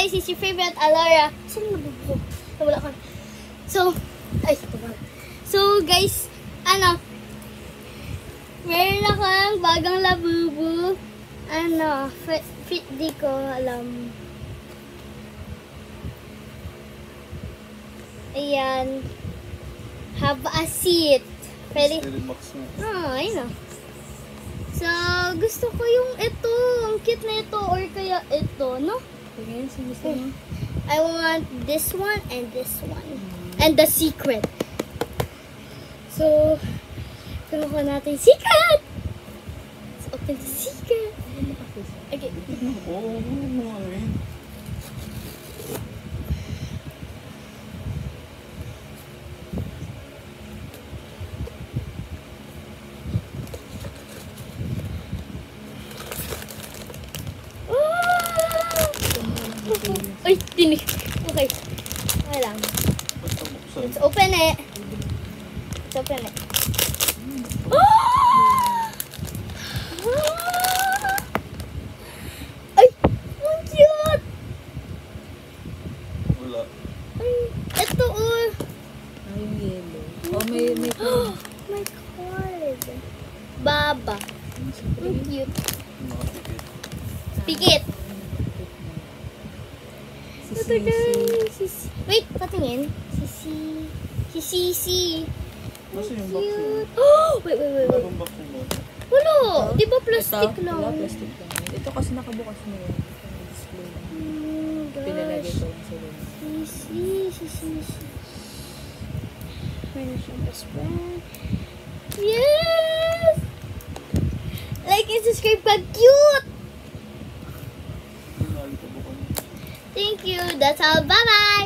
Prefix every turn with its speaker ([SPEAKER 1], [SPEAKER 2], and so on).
[SPEAKER 1] guys, it's your favorite Alara. Saan yung nabubuko? Wala ka. So, ay, so guys, ano, meron akong bagang labubu. Ano, fit di ko alam. Ayan. Have a seat. Pwede. I know. So, gusto ko yung ito. Ang cute na ito. Or kaya ito, no? I want this one and this one. And the secret. So, kinuha natin secret! Let's open the secret. Okay. Ay, tinig. Okay. Okay lang. Let's open it. Let's open it. Ay, ang cute.
[SPEAKER 2] Wala.
[SPEAKER 1] Ay, ito oh.
[SPEAKER 3] Ay, yung yellow. Oh, may
[SPEAKER 1] My card. Baba. Ang cute. Pikit. Ito guys. Wait, patingin. Si Sisi.
[SPEAKER 2] Nasa yung box yun?
[SPEAKER 1] Wait.
[SPEAKER 2] Anong box yun?
[SPEAKER 1] Wala. Di ba plastic
[SPEAKER 3] ito,
[SPEAKER 1] lang?
[SPEAKER 3] Wala, plastic lang. Ito kasi nakabukas mo yun. Display lang. Pinalagay ko lang sa loob.
[SPEAKER 1] Sisi. Meron siyang best friend. Yes! Like and subscribe ka. Cute! Thank you. That's all. Bye-bye!